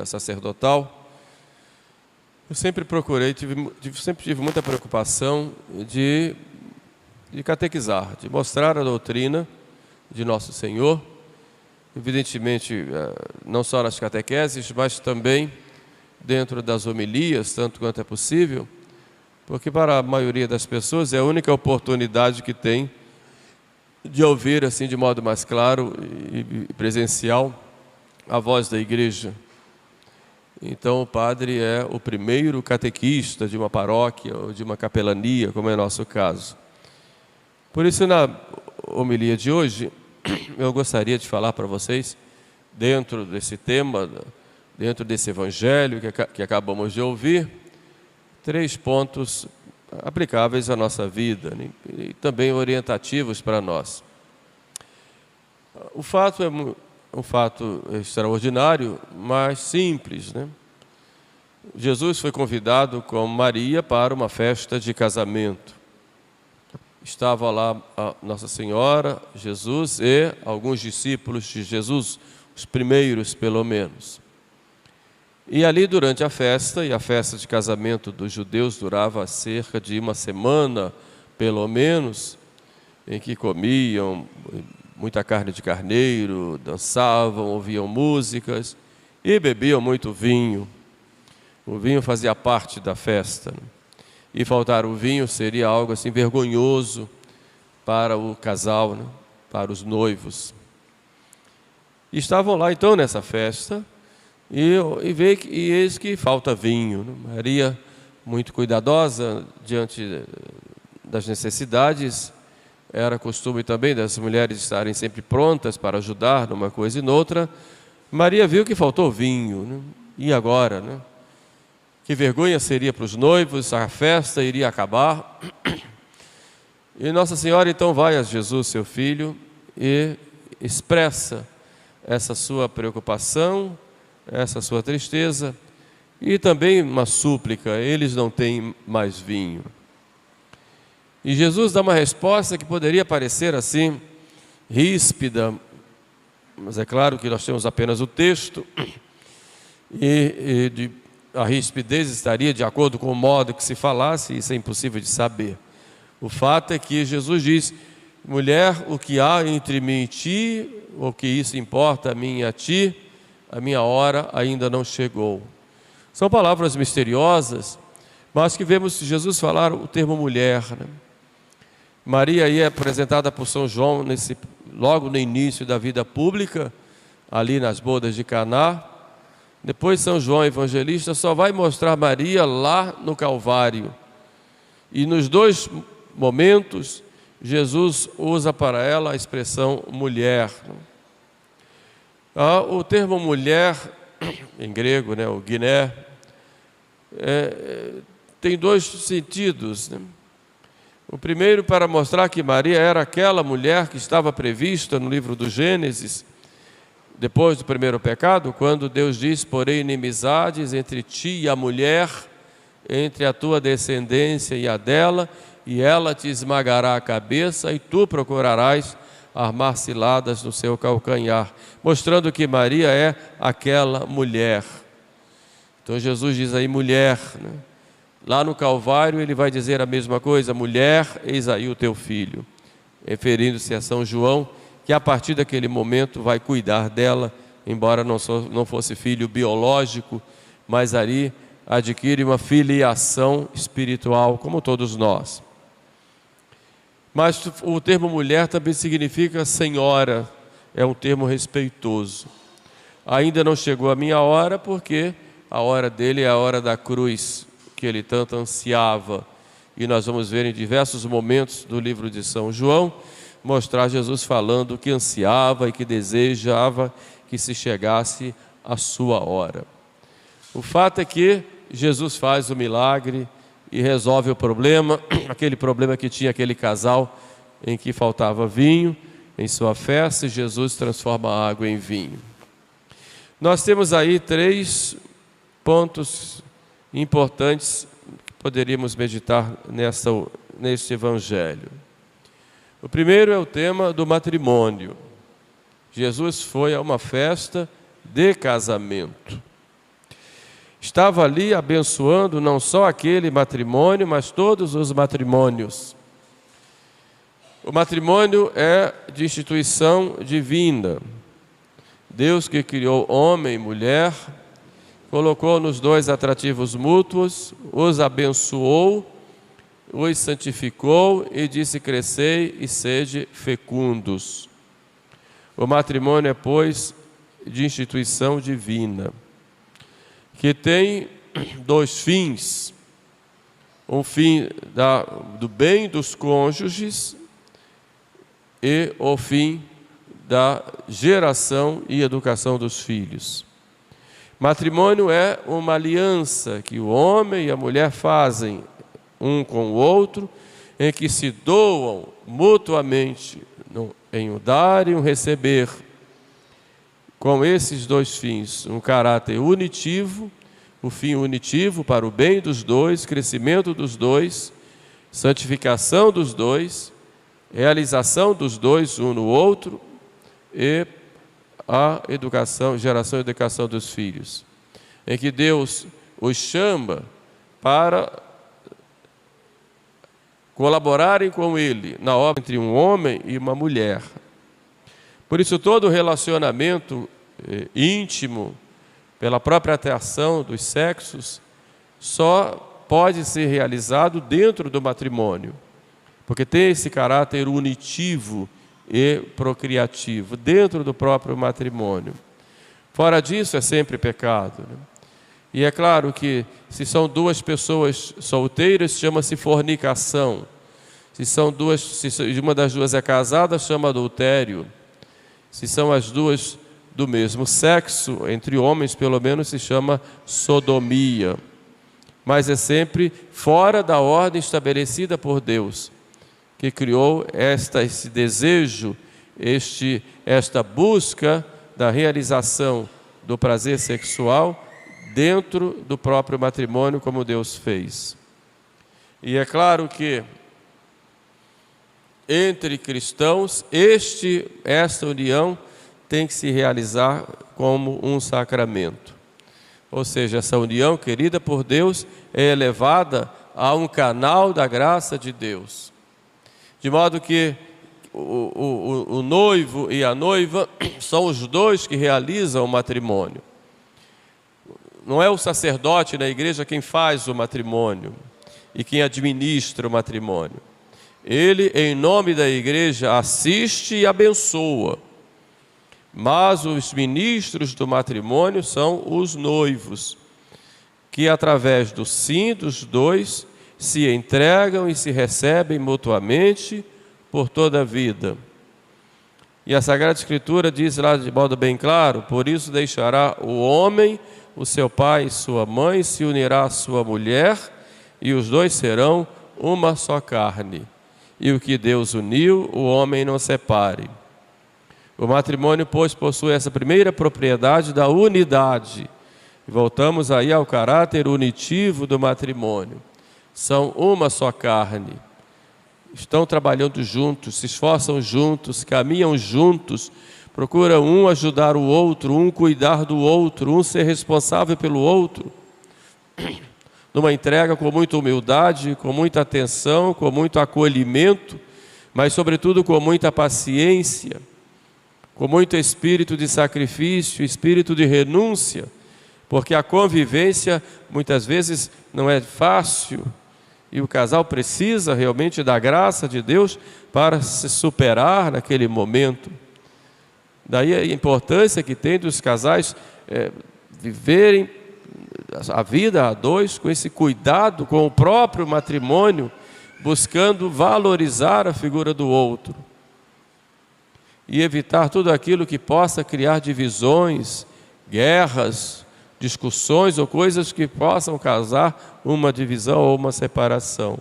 sacerdotal, eu sempre procurei, sempre tive muita preocupação de catequizar, de mostrar a doutrina de Nosso Senhor, evidentemente não só nas catequeses, mas também dentro das homilias, tanto quanto é possível, porque para a maioria das pessoas é a única oportunidade que tem de ouvir assim de modo mais claro e presencial a voz da igreja. Então o padre é o primeiro catequista de uma paróquia ou de uma capelania, como é o nosso caso. Por isso, na homilia de hoje, eu gostaria de falar para vocês, dentro desse tema, dentro desse evangelho que acabamos de ouvir, 3 pontos aplicáveis à nossa vida, né, e também orientativos para nós. O fato é um fato extraordinário, mas simples, né? Jesus foi convidado com Maria para uma festa de casamento. Estava lá a Nossa Senhora, Jesus e alguns discípulos de Jesus, os primeiros pelo menos. E ali durante a festa, e a festa de casamento dos judeus durava cerca de uma semana, pelo menos, em que comiam muita carne de carneiro, dançavam, ouviam músicas e bebiam muito vinho. O vinho fazia parte da festa, né? E faltar o vinho seria algo assim vergonhoso para o casal, né? Para os noivos. E estavam lá então nessa festa e eis que falta vinho, né? Maria, muito cuidadosa diante das necessidades, era costume também das mulheres estarem sempre prontas para ajudar numa coisa e noutra. Maria viu que faltou vinho, né? E agora, né? Que vergonha seria para os noivos, a festa iria acabar. E Nossa Senhora então vai a Jesus, seu filho, e expressa essa sua preocupação, essa sua tristeza, e também uma súplica: eles não têm mais vinho. E Jesus dá uma resposta que poderia parecer assim, ríspida, mas é claro que nós temos apenas o texto, a rispidez estaria de acordo com o modo que se falasse, isso é impossível de saber. O fato é que Jesus diz: mulher, o que há entre mim e ti, o que isso importa a mim e a ti, a minha hora ainda não chegou. São palavras misteriosas, mas que vemos Jesus falar o termo mulher, né? Maria aí é apresentada por São João logo no início da vida pública, ali nas bodas de Caná. Depois São João Evangelista só vai mostrar Maria lá no Calvário. E nos 2 momentos, Jesus usa para ela a expressão mulher. O termo mulher, em grego, né, o giné, tem 2 sentidos, né? O primeiro, para mostrar que Maria era aquela mulher que estava prevista no livro do Gênesis, depois do primeiro pecado, quando Deus diz: porém inimizades entre ti e a mulher, entre a tua descendência e a dela, e ela te esmagará a cabeça, e tu procurarás armar ciladas no seu calcanhar, mostrando que Maria é aquela mulher. Então Jesus diz aí mulher, né? Lá no Calvário ele vai dizer a mesma coisa: mulher, eis aí o teu filho, referindo-se a São João, que a partir daquele momento vai cuidar dela, embora não fosse filho biológico, mas ali adquire uma filiação espiritual, como todos nós. Mas o termo mulher também significa senhora, é um termo respeitoso. Ainda não chegou a minha hora, porque a hora dele é a hora da cruz, que ele tanto ansiava. E nós vamos ver em diversos momentos do livro de São João, mostrar Jesus falando que ansiava e que desejava que se chegasse a sua hora. O fato é que Jesus faz o milagre e resolve o problema, aquele problema que tinha aquele casal em que faltava vinho em sua festa, e Jesus transforma a água em vinho. Nós temos aí 3 pontos importantes que poderíamos meditar neste evangelho. O primeiro é o tema do matrimônio. Jesus foi a uma festa de casamento. Estava ali abençoando não só aquele matrimônio, mas todos os matrimônios. O matrimônio é de instituição divina. Deus, que criou homem e mulher, colocou nos dois atrativos mútuos, os abençoou, os santificou e disse: crescei e sede fecundos. O matrimônio é, pois, de instituição divina, que tem dois fins: um fim do bem dos cônjuges e o fim da geração e educação dos filhos. Matrimônio é uma aliança que o homem e a mulher fazem um com o outro, em que se doam mutuamente em um dar e um receber, com esses dois fins, um caráter unitivo, o fim unitivo para o bem dos dois, crescimento dos dois, santificação dos dois, realização dos dois um no outro e a educação, geração e educação dos filhos, em que Deus os chama para colaborarem com Ele na obra entre um homem e uma mulher. Por isso, todo relacionamento íntimo, pela própria atração dos sexos, só pode ser realizado dentro do matrimônio, porque tem esse caráter unitivo e procriativo dentro do próprio matrimônio. Fora disso é sempre pecado, né? E é claro que se são duas pessoas solteiras, chama-se fornicação. Se uma das duas é casada, chama adultério. Se são as duas do mesmo sexo, entre homens pelo menos, se chama sodomia. Mas é sempre fora da ordem estabelecida por Deus, que criou esse desejo, esta busca da realização do prazer sexual dentro do próprio matrimônio, como Deus fez. E é claro que entre cristãos, esta união tem que se realizar como um sacramento. Ou seja, essa união querida por Deus é elevada a um canal da graça de Deus. De modo que o noivo e a noiva são os dois que realizam o matrimônio. Não é o sacerdote na igreja quem faz o matrimônio e quem administra o matrimônio. Ele, em nome da igreja, assiste e abençoa. Mas os ministros do matrimônio são os noivos, que através do sim dos dois se entregam e se recebem mutuamente por toda a vida. E a Sagrada Escritura diz lá de modo bem claro: por isso deixará o homem o seu pai e sua mãe, se unirá à sua mulher, e os dois serão uma só carne. E o que Deus uniu, o homem não separe. O matrimônio, pois, possui essa primeira propriedade da unidade. Voltamos aí ao caráter unitivo do matrimônio. São uma só carne. Estão trabalhando juntos, se esforçam juntos, caminham juntos, procuram um ajudar o outro, um cuidar do outro, um ser responsável pelo outro. Numa entrega com muita humildade, com muita atenção, com muito acolhimento, mas sobretudo com muita paciência, com muito espírito de sacrifício, espírito de renúncia, porque a convivência muitas vezes não é fácil e o casal precisa realmente da graça de Deus para se superar naquele momento. Daí a importância que tem dos casais viverem a vida a dois com esse cuidado com o próprio matrimônio, buscando valorizar a figura do outro e evitar tudo aquilo que possa criar divisões, guerras, discussões ou coisas que possam causar uma divisão ou uma separação.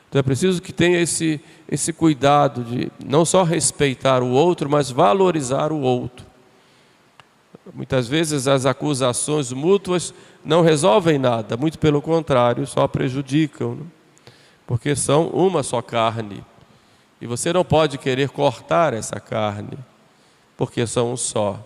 Então é preciso que tenha esse cuidado de não só respeitar o outro, mas valorizar o outro. Muitas vezes as acusações mútuas não resolvem nada, muito pelo contrário, só prejudicam, né? Porque são uma só carne. E você não pode querer cortar essa carne, porque são um só.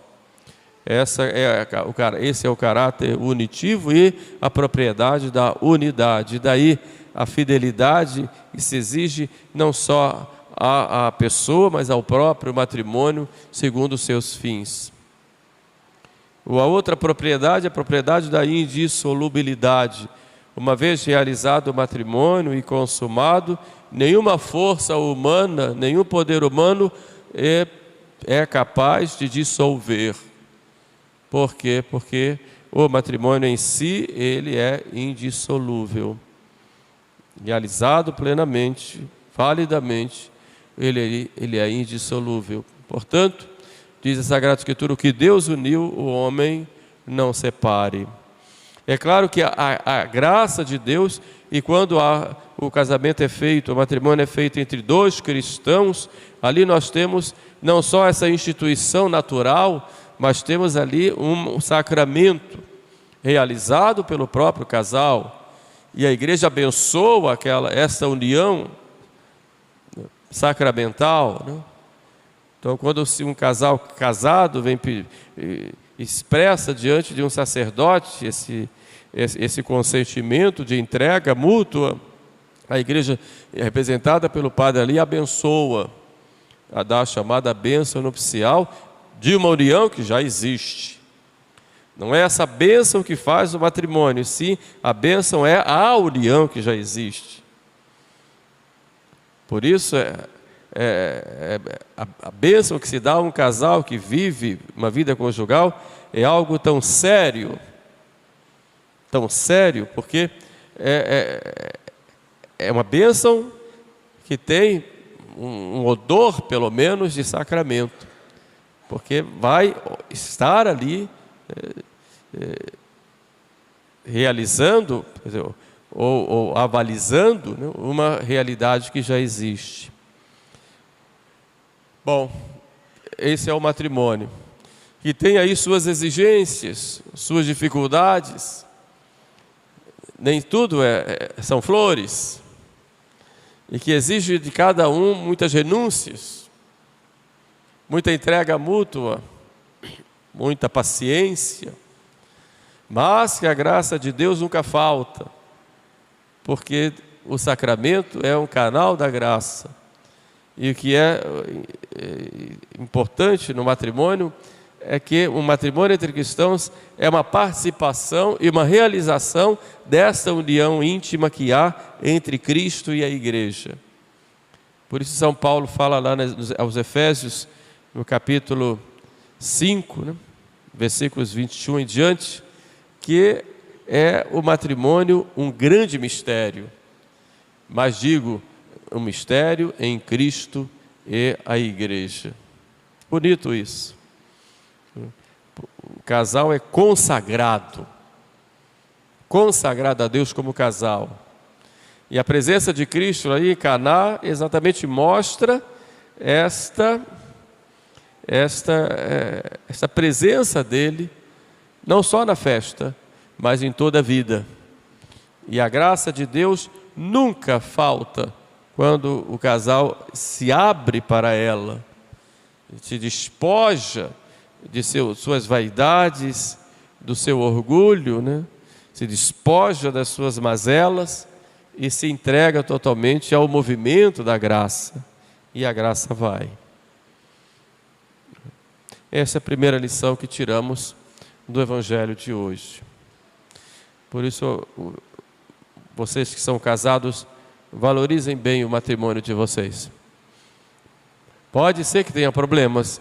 Esse é o caráter unitivo e a propriedade da unidade. Daí a fidelidade que se exige não só à pessoa, mas ao próprio matrimônio, segundo os seus fins. A outra propriedade é a propriedade da indissolubilidade. Uma vez realizado o matrimônio e consumado, nenhuma força humana, nenhum poder humano é capaz de dissolver. Por quê? Porque o matrimônio em si, ele é indissolúvel. Realizado plenamente, validamente, ele é indissolúvel. Portanto, diz a Sagrada Escritura, o que Deus uniu, o homem não separe. É claro que a graça de Deus, e quando o casamento é feito, o matrimônio é feito entre dois cristãos, ali nós temos não só essa instituição natural, mas temos ali um sacramento realizado pelo próprio casal, e a igreja abençoa essa união sacramental, né? Então, quando um casal casado vem expressa diante de um sacerdote esse consentimento de entrega mútua, a igreja, representada pelo padre ali, abençoa, dá a chamada bênção nupcial de uma união que já existe. Não é essa bênção que faz o matrimônio, sim, a bênção é a união que já existe. Por isso, a bênção que se dá a um casal que vive uma vida conjugal é algo tão sério, porque é uma bênção que tem um odor, pelo menos, de sacramento, porque vai estar ali realizando, ou avalizando, né, uma realidade que já existe. Bom, esse é o matrimônio, que tem aí suas exigências, suas dificuldades. Nem tudo são flores, e que exige de cada um muitas renúncias, muita entrega mútua, muita paciência, mas que a graça de Deus nunca falta, porque o sacramento é um canal da graça. E o que é importante no matrimônio é que um matrimônio entre cristãos é uma participação e uma realização desta união íntima que há entre Cristo e a igreja. Por isso São Paulo fala lá aos Efésios, no capítulo 5, né, versículos 21 em diante, que é o matrimônio um grande mistério. Mas digo, um mistério em Cristo e a igreja. Bonito isso. O casal é consagrado a Deus como casal. E a presença de Cristo aí em Caná exatamente mostra esta presença dele, não só na festa, mas em toda a vida. E a graça de Deus nunca falta quando o casal se abre para ela, se despoja de suas vaidades, do seu orgulho, né? Se despoja das suas mazelas e se entrega totalmente ao movimento da graça. E a graça vai. Essa é a primeira lição que tiramos do Evangelho de hoje. Por isso, vocês que são casados, valorizem bem o matrimônio de vocês. Pode ser que tenha problemas,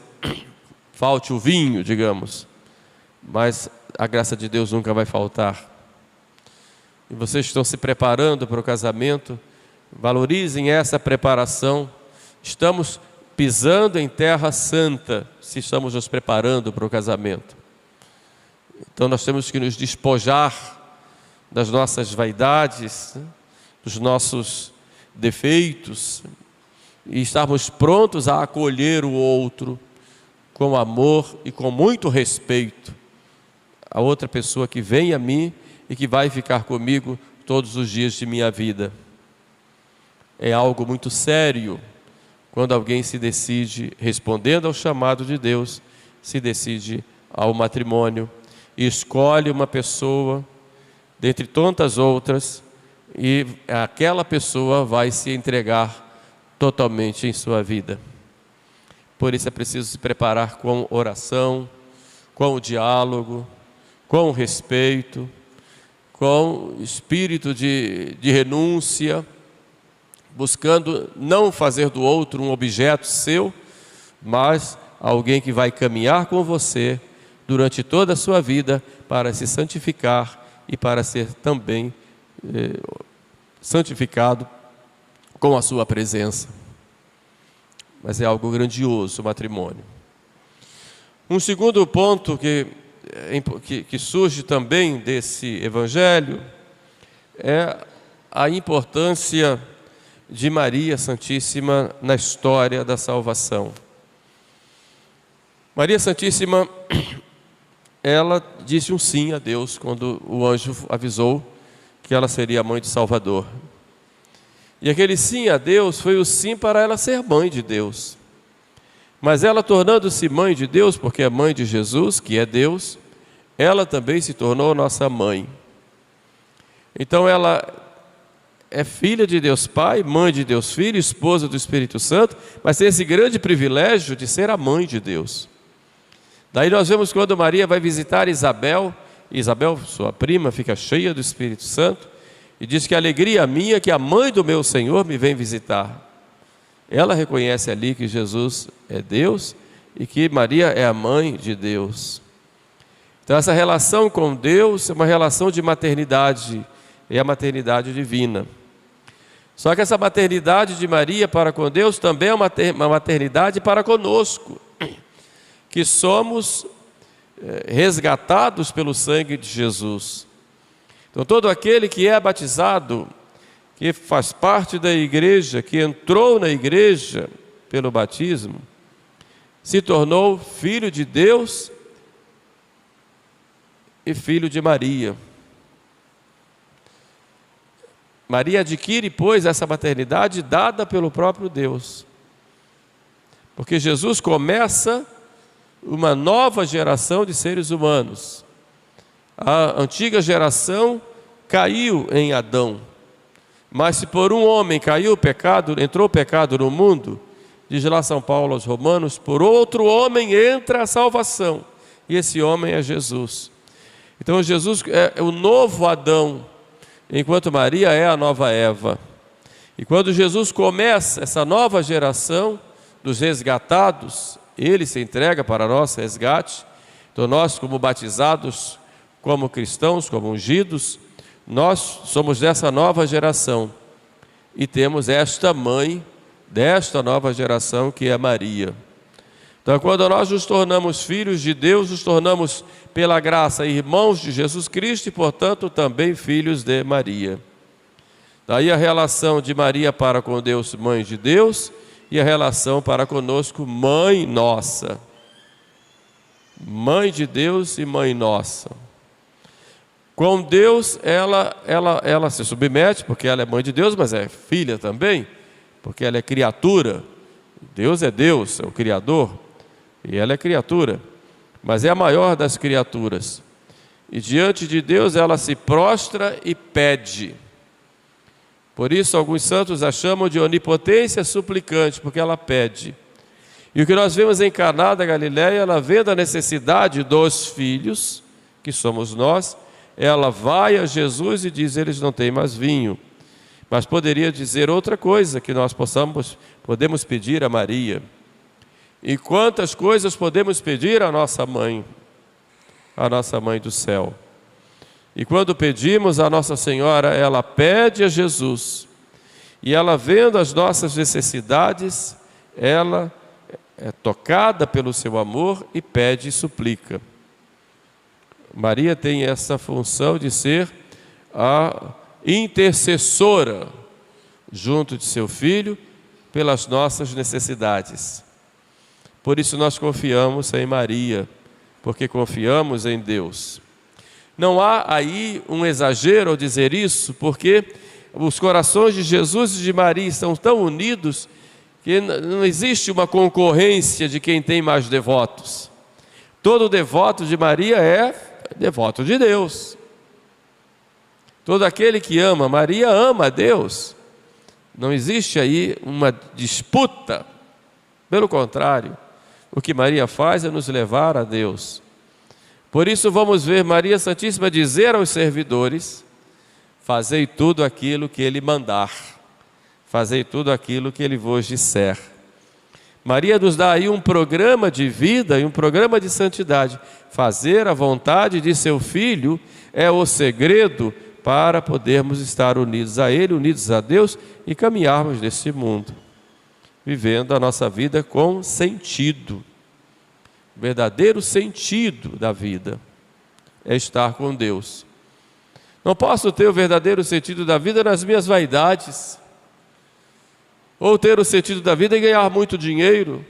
falte o vinho, digamos, mas a graça de Deus nunca vai faltar. E vocês que estão se preparando para o casamento, valorizem essa preparação. Estamos pisando em terra santa, se estamos nos preparando para o casamento. Então nós temos que nos despojar das nossas vaidades, né? Dos nossos defeitos, e estarmos prontos a acolher o outro com amor e com muito respeito, a outra pessoa que vem a mim e que vai ficar comigo todos os dias de minha vida. É algo muito sério quando alguém se decide, respondendo ao chamado de Deus, se decide ao matrimônio e escolhe uma pessoa dentre tantas outras, e aquela pessoa vai se entregar totalmente em sua vida. Por isso é preciso se preparar com oração, com o diálogo, com o respeito, com espírito de renúncia, buscando não fazer do outro um objeto seu, mas alguém que vai caminhar com você durante toda a sua vida para se santificar e para ser também santificado com a sua presença. Mas é algo grandioso o matrimônio. Um segundo ponto que surge também desse evangelho é a importância de Maria Santíssima na história da salvação. Maria Santíssima, ela disse um sim a Deus quando o anjo avisou que ela seria a mãe do Salvador. E aquele sim a Deus foi o sim para ela ser mãe de Deus. Mas ela, tornando-se mãe de Deus, porque é mãe de Jesus, que é Deus, ela também se tornou nossa mãe. Então ela é filha de Deus Pai, mãe de Deus Filho, esposa do Espírito Santo, mas tem esse grande privilégio de ser a mãe de Deus. Daí nós vemos quando Maria vai visitar Isabel, sua prima, fica cheia do Espírito Santo, e diz que a alegria minha que a mãe do meu Senhor me vem visitar. Ela reconhece ali que Jesus é Deus e que Maria é a mãe de Deus. Então essa relação com Deus é uma relação de maternidade, é a maternidade divina. Só que essa maternidade de Maria para com Deus também é uma maternidade para conosco, que somos resgatados pelo sangue de Jesus. Então todo aquele que é batizado, que faz parte da igreja, que entrou na igreja pelo batismo, se tornou filho de Deus e filho de Maria. Maria adquire, pois, essa maternidade dada pelo próprio Deus. Porque Jesus começa uma nova geração de seres humanos. A antiga geração caiu em Adão. Mas se por um homem caiu o pecado, entrou o pecado no mundo, diz lá São Paulo aos Romanos, por outro homem entra a salvação. E esse homem é Jesus. Então Jesus é o novo Adão, enquanto Maria é a nova Eva. E quando Jesus começa essa nova geração dos resgatados, ele se entrega para nosso resgate. Então nós, como batizados, como cristãos, como ungidos, nós somos dessa nova geração e temos esta mãe desta nova geração que é Maria. Então quando nós nos tornamos filhos de Deus, nos tornamos pela graça irmãos de Jesus Cristo e portanto também filhos de Maria. Daí a relação de Maria para com Deus, mãe de Deus, e a relação para conosco, mãe nossa. Mãe de Deus e mãe nossa. Com Deus, ela se submete, porque ela é mãe de Deus, mas é filha também, porque ela é criatura. Deus é Deus, é o Criador, e ela é criatura, mas é a maior das criaturas. E diante de Deus, ela se prostra e pede. Por isso, alguns santos a chamam de onipotência suplicante, porque ela pede. E o que nós vemos em Caná da Galileia, ela vendo a necessidade dos filhos, que somos nós, ela vai a Jesus e diz, eles não têm mais vinho. Mas poderia dizer outra coisa, que nós podemos pedir a Maria. E quantas coisas podemos pedir à nossa mãe do céu. E quando pedimos a Nossa Senhora, ela pede a Jesus. E ela vendo as nossas necessidades, ela é tocada pelo seu amor e pede e suplica. Maria tem essa função de ser a intercessora junto de seu Filho pelas nossas necessidades. Por isso nós confiamos em Maria, porque confiamos em Deus. Não há aí um exagero ao dizer isso, porque os corações de Jesus e de Maria estão tão unidos que não existe uma concorrência de quem tem mais devotos. Todo devoto de Maria é devoto de Deus. Todo aquele que ama Maria ama a Deus. Não existe aí uma disputa. Pelo contrário, o que Maria faz é nos levar a Deus. Por isso vamos ver Maria Santíssima dizer aos servidores: fazei tudo aquilo que Ele mandar, fazei tudo aquilo que Ele vos disser. Maria nos dá aí um programa de vida e um programa de santidade. Fazer a vontade de seu Filho é o segredo para podermos estar unidos a Ele, unidos a Deus e caminharmos nesse mundo, vivendo a nossa vida com sentido. O verdadeiro sentido da vida é estar com Deus. Não posso ter o verdadeiro sentido da vida nas minhas vaidades, ou ter o sentido da vida em ganhar muito dinheiro,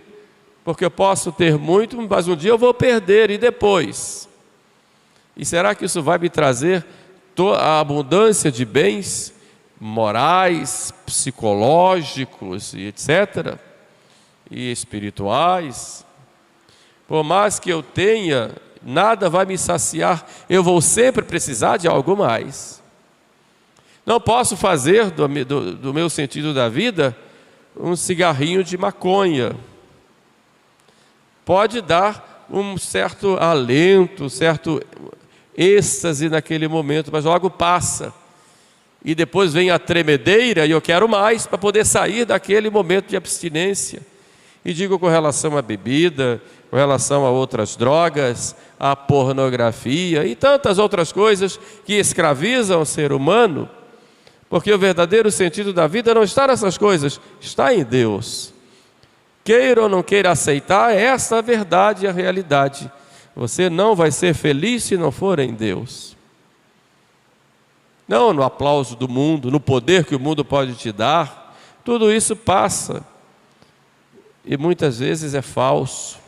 porque eu posso ter muito, mas um dia eu vou perder, e depois? E será que isso vai me trazer a abundância de bens morais, psicológicos e etc., e espirituais? Por mais que eu tenha, nada vai me saciar, eu vou sempre precisar de algo mais. Não posso fazer do meu sentido da vida um cigarrinho de maconha. Pode dar um certo alento, um certo êxtase naquele momento, mas logo passa. E depois vem a tremedeira e eu quero mais para poder sair daquele momento de abstinência. E digo com relação à bebida, com relação a outras drogas, à pornografia e tantas outras coisas que escravizam o ser humano, porque o verdadeiro sentido da vida não está nessas coisas, está em Deus. Queira ou não queira aceitar, essa é a verdade e a realidade. Você não vai ser feliz se não for em Deus. Não no aplauso do mundo, no poder que o mundo pode te dar. Tudo isso passa. E muitas vezes é falso.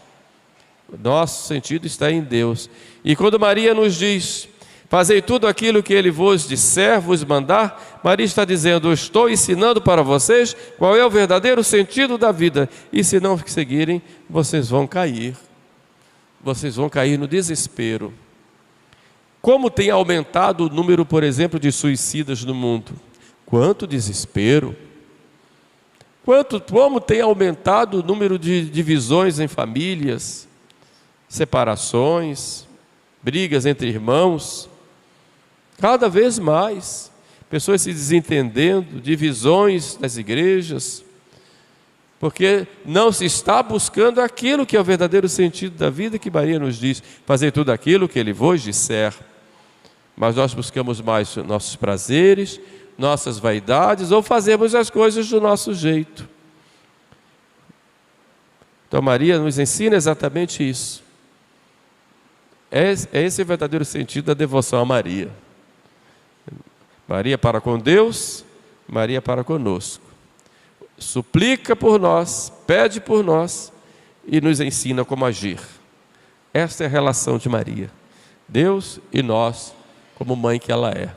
Nosso sentido está em Deus. E quando Maria nos diz: fazei tudo aquilo que Ele vos disser, vos mandar, Maria está dizendo: eu estou ensinando para vocês qual é o verdadeiro sentido da vida. E se não seguirem, vocês vão cair. Vocês vão cair no desespero. Como tem aumentado o número, por exemplo, de suicidas no mundo? Quanto desespero! Como tem aumentado o número de divisões em famílias, separações, brigas entre irmãos, cada vez mais, pessoas se desentendendo, divisões nas igrejas, porque não se está buscando aquilo que é o verdadeiro sentido da vida, que Maria nos diz: fazer tudo aquilo que Ele vos disser. Mas nós buscamos mais nossos prazeres, nossas vaidades, ou fazemos as coisas do nosso jeito. Então Maria nos ensina exatamente isso. É esse o verdadeiro sentido da devoção a Maria. Maria para com Deus, Maria para conosco. Suplica por nós, pede por nós e nos ensina como agir. Esta é a relação de Maria, Deus e nós, como mãe que ela é.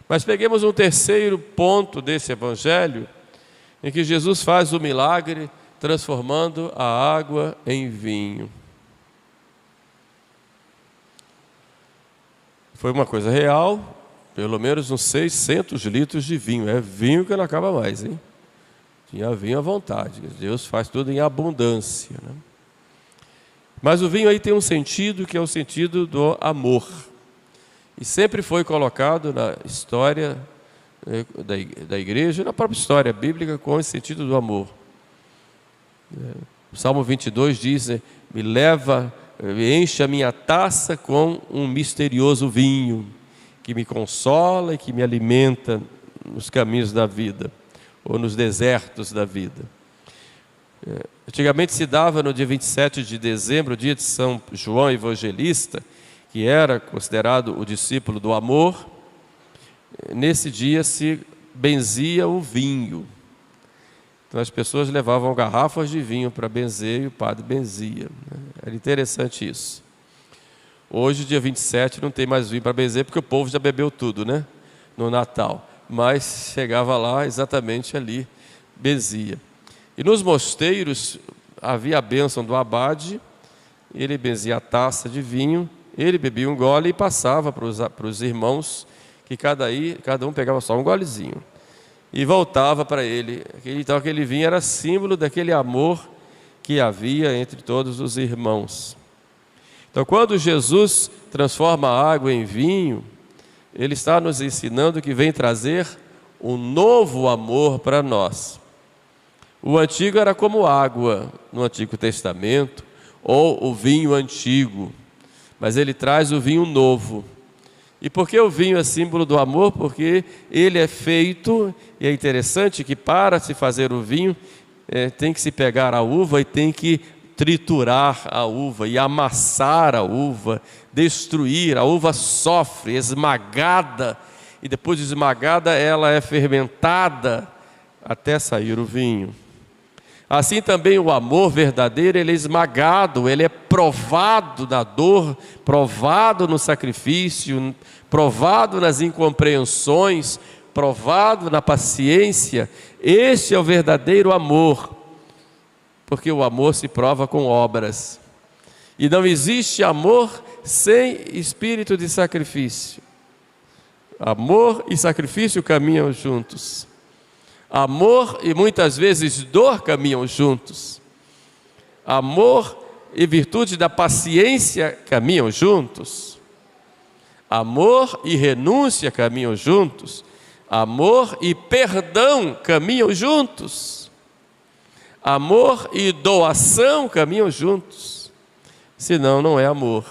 Mas peguemos um terceiro ponto desse evangelho, em que Jesus faz o milagre transformando a água em vinho. Foi uma coisa real, pelo menos uns 600 litros de vinho. É vinho que não acaba mais, hein? Tinha vinho à vontade. Deus faz tudo em abundância, né? Mas o vinho aí tem um sentido, que é o sentido do amor. E sempre foi colocado na história da igreja, na própria história bíblica, com esse sentido do amor. O Salmo 22 diz: enche a minha taça com um misterioso vinho, que me consola e que me alimenta nos caminhos da vida, ou nos desertos da vida. Antigamente se dava no dia 27 de dezembro, o dia de São João Evangelista, que era considerado o discípulo do amor. Nesse dia se benzia o vinho. Então as pessoas levavam garrafas de vinho para benzer e o padre benzia. Era interessante isso. Hoje, dia 27, não tem mais vinho para benzer, porque o povo já bebeu tudo, né? No Natal. Mas chegava lá, exatamente ali, benzia. E nos mosteiros havia a bênção do abade, ele benzia a taça de vinho, ele bebia um gole e passava para os irmãos, que cada um pegava só um golezinho. E voltava para ele. Então aquele vinho era símbolo daquele amor que havia entre todos os irmãos. Então quando Jesus transforma a água em vinho, Ele está nos ensinando que vem trazer um novo amor para nós. O antigo era como água no Antigo Testamento, ou o vinho antigo, mas Ele traz o vinho novo. E por que o vinho é símbolo do amor? Porque ele é feito, e é interessante que para se fazer o vinho, tem que se pegar a uva e tem que triturar a uva e amassar a uva, destruir, a uva sofre, esmagada, e depois de esmagada ela é fermentada até sair o vinho. Assim também o amor verdadeiro, ele é esmagado, ele é provado na dor, provado no sacrifício, provado nas incompreensões, provado na paciência. Este é o verdadeiro amor, porque o amor se prova com obras. E não existe amor sem espírito de sacrifício. Amor e sacrifício caminham juntos. Amor e muitas vezes dor caminham juntos. Amor e virtude da paciência caminham juntos. Amor e renúncia caminham juntos. Amor e perdão caminham juntos. Amor e doação caminham juntos. Senão não é amor.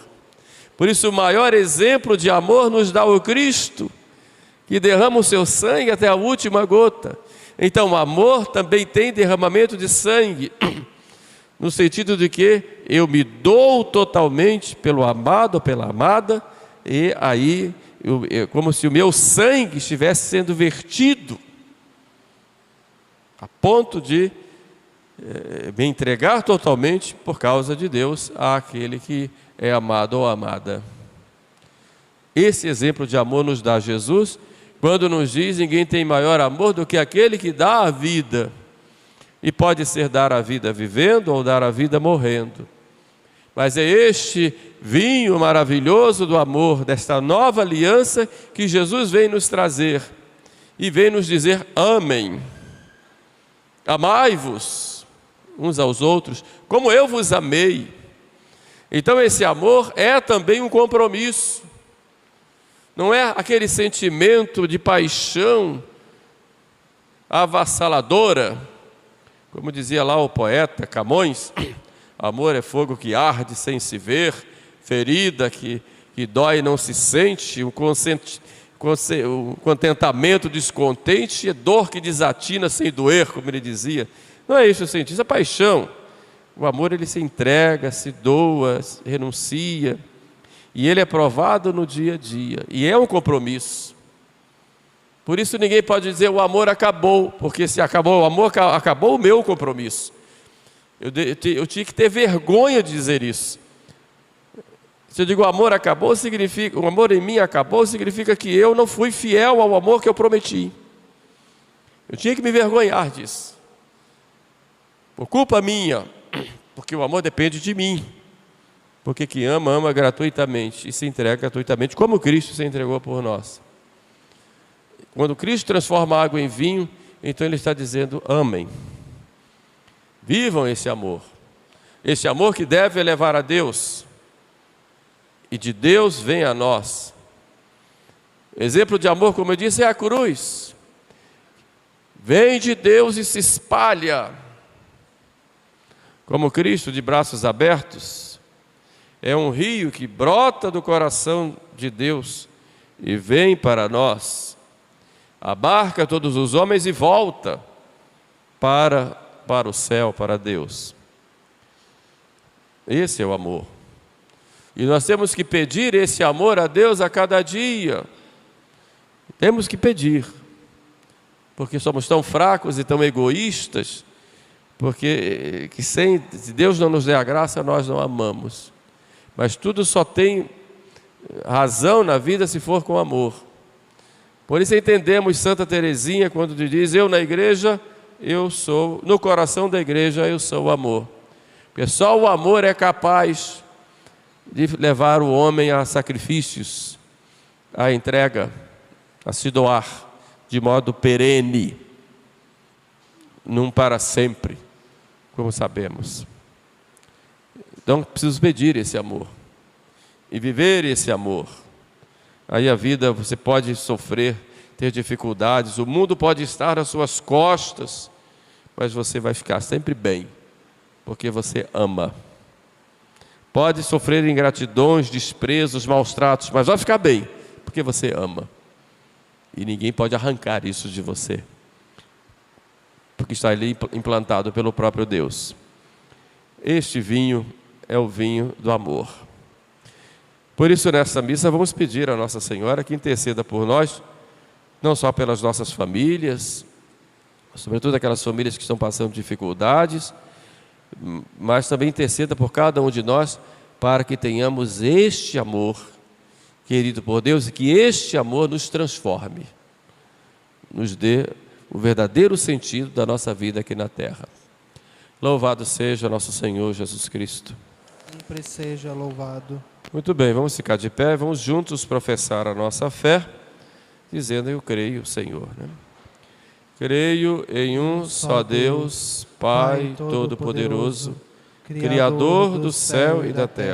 Por isso o maior exemplo de amor nos dá o Cristo, que derrama o seu sangue até a última gota. Então o amor também tem derramamento de sangue, no sentido de que eu me dou totalmente pelo amado ou pela amada, e aí como se o meu sangue estivesse sendo vertido, a ponto de me entregar totalmente por causa de Deus àquele que é amado ou amada. Esse exemplo de amor nos dá Jesus, quando nos diz: ninguém tem maior amor do que aquele que dá a vida. E pode ser dar a vida vivendo ou dar a vida morrendo. Mas é este vinho maravilhoso do amor, desta nova aliança, que Jesus vem nos trazer. E vem nos dizer: amem. Amai-vos uns aos outros, como eu vos amei. Então esse amor é também um compromisso. Não é aquele sentimento de paixão avassaladora, como dizia lá o poeta Camões: amor é fogo que arde sem se ver, ferida que dói e não se sente, o contentamento descontente é dor que desatina sem doer, como ele dizia. Não é isso o sentimento, isso é paixão. O amor, ele se entrega, se doa, renuncia. E ele é provado no dia a dia. E é um compromisso. Por isso ninguém pode dizer: o amor acabou. Porque se acabou o amor, acabou o meu compromisso. Eu tinha que ter vergonha de dizer isso. Se eu digo o amor acabou, significa, o amor em mim acabou, significa que eu não fui fiel ao amor que eu prometi. Eu tinha que me vergonhar disso. Por culpa minha. Porque o amor depende de mim. Porque quem ama, ama gratuitamente e se entrega gratuitamente, como Cristo se entregou por nós. Quando Cristo transforma a água em vinho, então Ele está dizendo: amem. Vivam esse amor. Esse amor que deve levar a Deus. E de Deus vem a nós. Exemplo de amor, como eu disse, é a cruz. Vem de Deus e se espalha. Como Cristo, de braços abertos, é um rio que brota do coração de Deus e vem para nós, abarca todos os homens e volta para o céu, para Deus. Esse é o amor. E nós temos que pedir esse amor a Deus a cada dia. Temos que pedir, porque somos tão fracos e tão egoístas, porque se Deus não nos der a graça, nós não amamos. Mas tudo só tem razão na vida se for com amor. Por isso entendemos Santa Teresinha quando diz: eu na igreja, eu sou, no coração da igreja eu sou o amor. Porque só o amor é capaz de levar o homem a sacrifícios, a entrega, a se doar de modo perene, num para sempre, como sabemos. Então, preciso pedir esse amor e viver esse amor. Aí a vida, você pode sofrer, ter dificuldades, o mundo pode estar nas suas costas, mas você vai ficar sempre bem, porque você ama. Pode sofrer ingratidões, desprezos, maus tratos, mas vai ficar bem, porque você ama. E ninguém pode arrancar isso de você, porque está ali implantado pelo próprio Deus. Este vinho é o vinho do amor. Por isso, nesta missa, vamos pedir a Nossa Senhora que interceda por nós, não só pelas nossas famílias, sobretudo aquelas famílias que estão passando dificuldades, mas também interceda por cada um de nós, para que tenhamos este amor querido por Deus e que este amor nos transforme, nos dê o verdadeiro sentido da nossa vida aqui na terra. Louvado seja nosso Senhor Jesus Cristo. Sempre seja louvado. Muito bem, vamos ficar de pé, vamos juntos professar a nossa fé, dizendo: eu creio, Senhor. Creio em um só Deus, Pai Todo-Poderoso, Criador do céu e da terra.